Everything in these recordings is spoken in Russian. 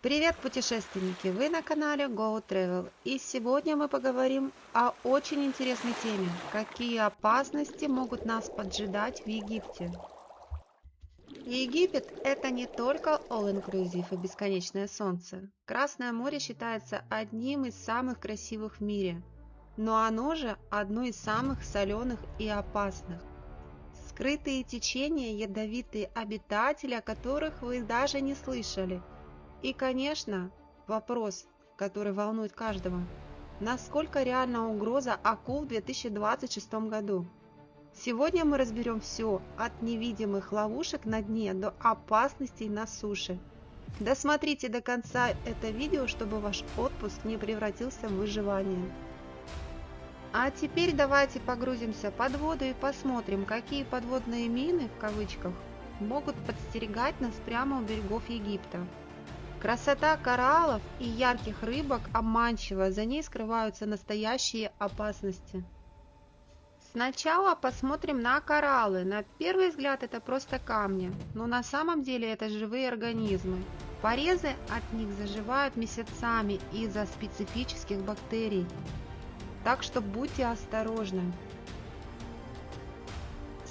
Привет, путешественники! Вы на канале Go Travel, и сегодня мы поговорим о очень интересной теме: какие опасности могут нас поджидать в Египте. Египет – это не только all-inclusive и бесконечное солнце. Красное море считается одним из самых красивых в мире, но оно же одно из самых соленых и опасных. Скрытые течения, ядовитые обитатели, о которых вы даже не слышали. И, конечно, вопрос, который волнует каждого: насколько реальна угроза акул в 2026 году? Сегодня мы разберем все, от невидимых ловушек на дне до опасностей на суше. Досмотрите до конца это видео, чтобы ваш отпуск не превратился в выживание. А теперь давайте погрузимся под воду и посмотрим, какие подводные мины, в кавычках, могут подстерегать нас прямо у берегов Египта. Красота кораллов и ярких рыбок обманчива, за ней скрываются настоящие опасности. Сначала посмотрим на кораллы. На первый взгляд это просто камни, но на самом деле это живые организмы. Порезы от них заживают месяцами из-за специфических бактерий, так что будьте осторожны.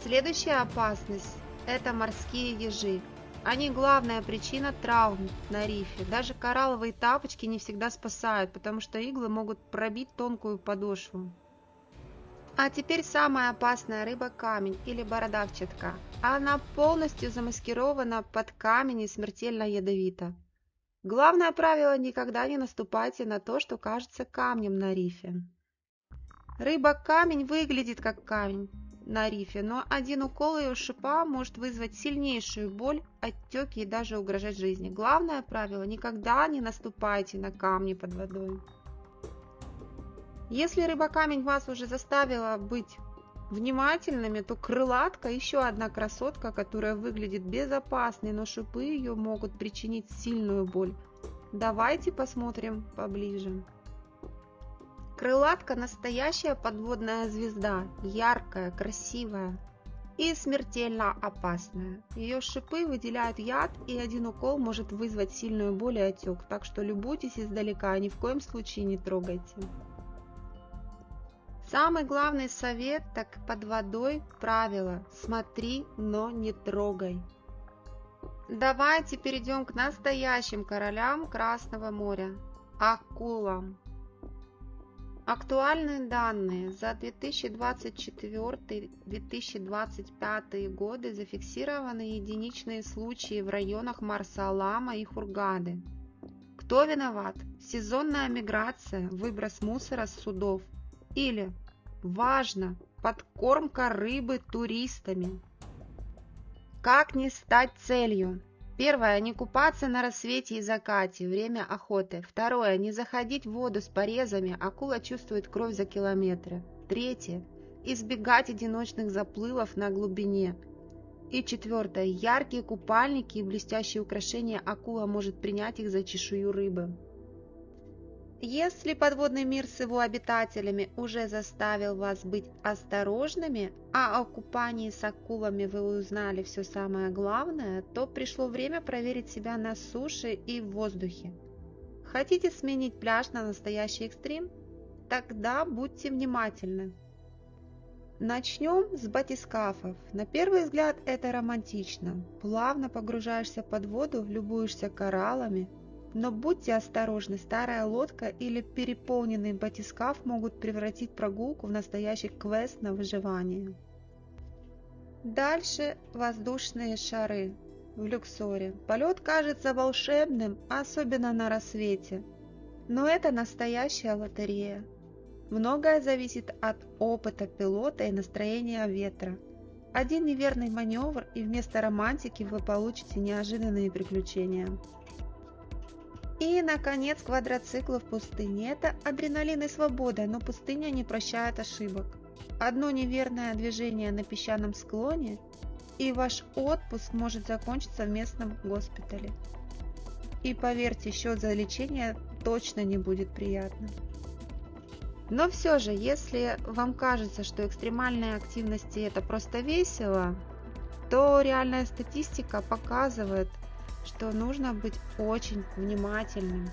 Следующая опасность – это морские ежи. Они главная причина травм на рифе. Даже коралловые тапочки не всегда спасают, потому что иглы могут пробить тонкую подошву. А теперь самая опасная рыба – камень или бородавчатка. Она полностью замаскирована под камень и смертельно ядовита. Главное правило – никогда не наступайте на то, что кажется камнем на рифе. Рыба-камень выглядит как камень на рифе, но один укол ее шипа может вызвать сильнейшую боль, отеки и даже угрожать жизни. Главное правило – никогда не наступайте на камни под водой. Если рыба-камень вас уже заставила быть внимательными, то крылатка – еще одна красотка, которая выглядит безопасной, но шипы ее могут причинить сильную боль. Давайте посмотрим поближе. Крылатка – настоящая подводная звезда, яркая, красивая и смертельно опасная. Ее шипы выделяют яд, и один укол может вызвать сильную боль и отек, так что любуйтесь издалека, ни в коем случае не трогайте. Самый главный совет, так под водой правило: смотри, но не трогай. Давайте перейдем к настоящим королям Красного моря – акулам. Актуальные данные: за 2024-2025 годы зафиксированы единичные случаи в районах Марса-Алама и Хургады. Кто виноват? Сезонная миграция, выброс мусора с судов или, важно, подкормка рыбы туристами. Как не стать целью? Первое. Не купаться на рассвете и закате, время охоты. Второе. Не заходить в воду с порезами, акула чувствует кровь за километры. Третье. Избегать одиночных заплывов на глубине. И четвертое. Яркие купальники и блестящие украшения, акула может принять их за чешую рыбы. Если подводный мир с его обитателями уже заставил вас быть осторожными, а о купании с акулами вы узнали все самое главное, то пришло время проверить себя на суше и в воздухе. Хотите сменить пляж на настоящий экстрим? Тогда будьте внимательны. Начнем с батискафов. На первый взгляд это романтично. Плавно погружаешься под воду, любуешься кораллами. Но будьте осторожны, старая лодка или переполненный батискаф могут превратить прогулку в настоящий квест на выживание. Дальше воздушные шары в люксоре. Полет кажется волшебным, особенно на рассвете. Но это настоящая лотерея. Многое зависит от опыта пилота и настроения ветра. Один неверный маневр, и вместо романтики вы получите неожиданные приключения. И, наконец, квадроциклы в пустыне. Это адреналин и свобода, но пустыня не прощает ошибок. Одно неверное движение на песчаном склоне, и ваш отпуск может закончиться в местном госпитале. И поверьте, счет за лечение точно не будет приятным. Но все же, если вам кажется, что экстремальные активности это просто весело, то реальная статистика показывает, что нужно быть очень внимательным.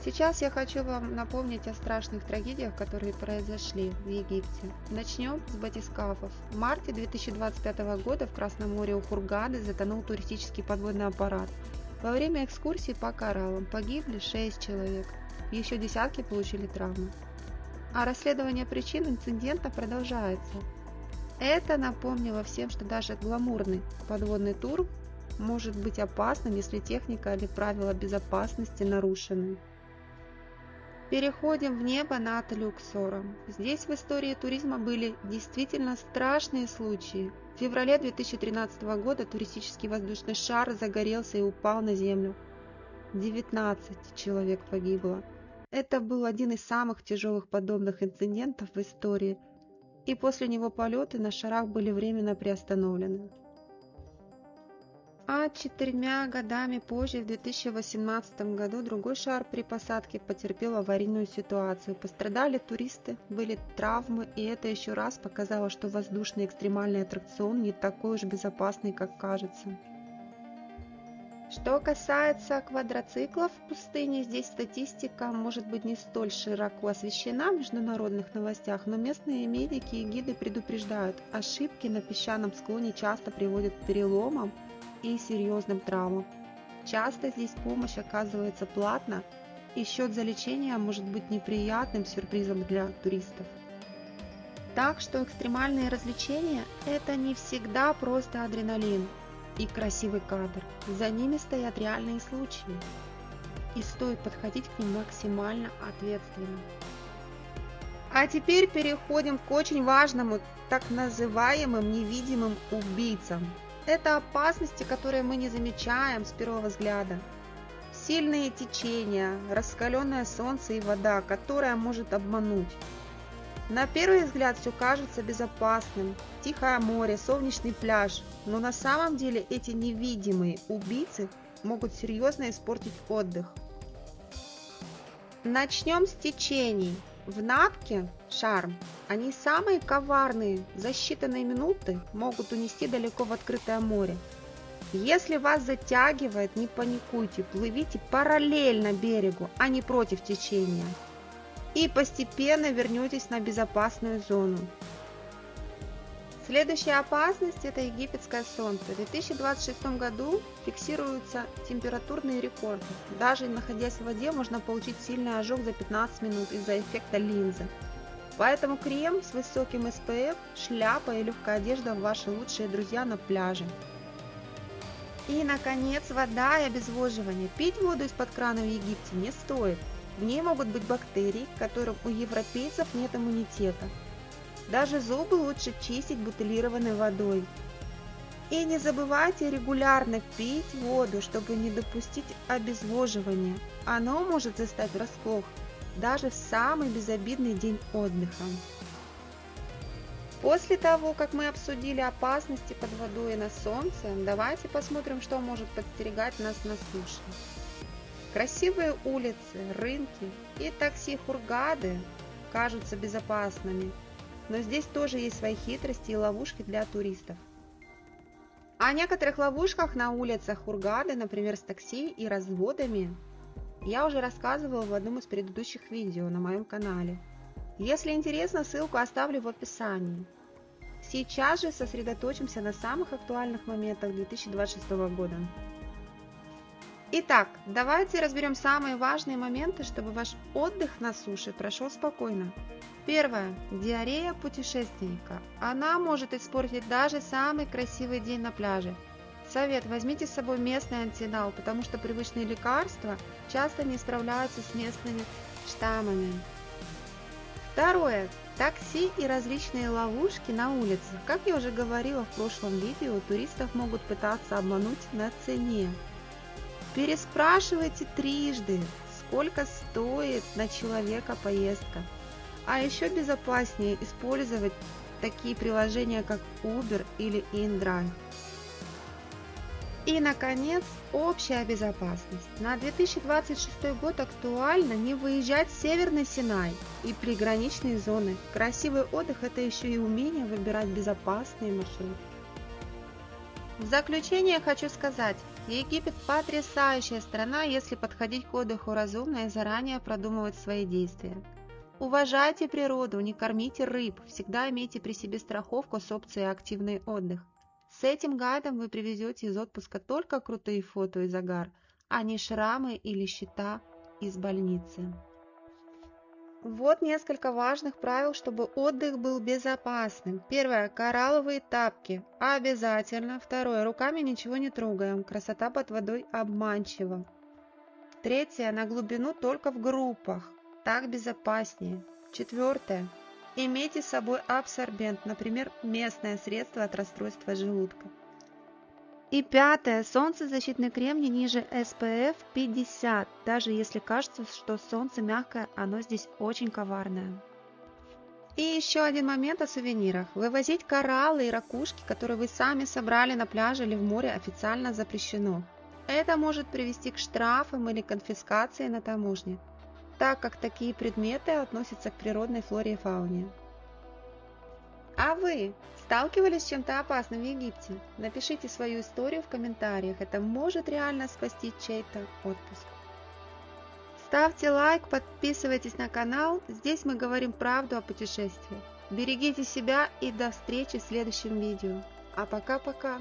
Сейчас я хочу вам напомнить о страшных трагедиях, которые произошли в Египте. Начнем с батискафов. В марте 2025 года в Красном море у Хургады затонул туристический подводный аппарат. Во время экскурсии по кораллам погибли 6 человек, еще десятки получили травмы. А расследование причин инцидента продолжается. Это напомнило всем, что даже гламурный подводный тур может быть опасным, если техника или правила безопасности нарушены. Переходим в небо над Люксором. Здесь в истории туризма были действительно страшные случаи. В феврале 2013 года туристический воздушный шар загорелся и упал на землю. 19 человек погибло. Это был один из самых тяжелых подобных инцидентов в истории, и после него полеты на шарах были временно приостановлены. А 4 годами позже, в 2018 году, другой шар при посадке потерпел аварийную ситуацию. Пострадали туристы, были травмы, и это еще раз показало, что воздушный экстремальный аттракцион не такой уж безопасный, как кажется. Что касается квадроциклов в пустыне, здесь статистика может быть не столь широко освещена в международных новостях, но местные медики и гиды предупреждают, ошибки на песчаном склоне часто приводят к переломам и серьезным травмам. Часто здесь помощь оказывается платно, и счет за лечение может быть неприятным сюрпризом для туристов. Так что экстремальные развлечения – это не всегда просто адреналин и красивый кадр. За ними стоят реальные случаи, и стоит подходить к ним максимально ответственно. А теперь переходим к очень важному, так называемым невидимым убийцам. Это опасности, которые мы не замечаем с первого взгляда. Сильные течения, раскаленное солнце и вода, которая может обмануть. На первый взгляд все кажется безопасным. Тихое море, солнечный пляж. Но на самом деле эти невидимые убийцы могут серьезно испортить отдых. Начнем с течений. В Натке, Шарм, они самые коварные, за считанные минуты могут унести далеко в открытое море. Если вас затягивает, не паникуйте, плывите параллельно берегу, а не против течения. И постепенно вернетесь на безопасную зону. Следующая опасность – это египетское солнце. В 2026 году фиксируются температурные рекорды. Даже находясь в воде, можно получить сильный ожог за 15 минут из-за эффекта линзы. Поэтому крем с высоким SPF, шляпа и легкая одежда – ваши лучшие друзья на пляже. И, наконец, вода и обезвоживание. Пить воду из-под крана в Египте не стоит. В ней могут быть бактерии, к которым у европейцев нет иммунитета. Даже зубы лучше чистить бутилированной водой. И не забывайте регулярно пить воду, чтобы не допустить обезвоживания. Оно может застать врасплох даже в самый безобидный день отдыха. После того, как мы обсудили опасности под водой и на солнце, давайте посмотрим, что может подстерегать нас на суше. Красивые улицы, рынки и такси Хургады кажутся безопасными, но здесь тоже есть свои хитрости и ловушки для туристов. О некоторых ловушках на улицах Хургады, например, с такси и разводами, я уже рассказывала в одном из предыдущих видео на моем канале. Если интересно, ссылку оставлю в описании. Сейчас же сосредоточимся на самых актуальных моментах 2026 года. Итак, давайте разберем самые важные моменты, чтобы ваш отдых на суше прошел спокойно. Первое. Диарея путешественника. Она может испортить даже самый красивый день на пляже. Совет: возьмите с собой местный антинал, потому что привычные лекарства часто не справляются с местными штаммами. Второе. Такси и различные ловушки на улицах. Как я уже говорила в прошлом видео, туристов могут пытаться обмануть на цене. Переспрашивайте трижды, сколько стоит на человека поездка. А еще безопаснее использовать такие приложения, как Uber или InDrive. И, наконец, общая безопасность. На 2026 год актуально не выезжать в Северный Синай и приграничные зоны. Красивый отдых – это еще и умение выбирать безопасные маршруты. В заключение хочу сказать, Египет – потрясающая страна, если подходить к отдыху разумно и заранее продумывать свои действия. Уважайте природу, не кормите рыб, всегда имейте при себе страховку с опцией «Активный отдых». С этим гайдом вы привезете из отпуска только крутые фото и загар, а не шрамы или счета из больницы. Вот несколько важных правил, чтобы отдых был безопасным. Первое. Коралловые тапки. Обязательно. Второе. Руками ничего не трогаем. Красота под водой обманчива. Третье. На глубину только в группах. Так безопаснее. Четвертое. Имейте с собой абсорбент, например, местное средство от расстройства желудка. И пятое. Солнцезащитный крем не ниже SPF 50. Даже если кажется, что солнце мягкое, оно здесь очень коварное. И еще один момент о сувенирах. Вывозить кораллы и ракушки, которые вы сами собрали на пляже или в море, официально запрещено. Это может привести к штрафам или конфискации на таможне, так как такие предметы относятся к природной флоре и фауне. А вы сталкивались с чем-то опасным в Египте? Напишите свою историю в комментариях, это может реально спасти чей-то отпуск. Ставьте лайк, подписывайтесь на канал, здесь мы говорим правду о путешествиях. Берегите себя и до встречи в следующем видео. А пока-пока!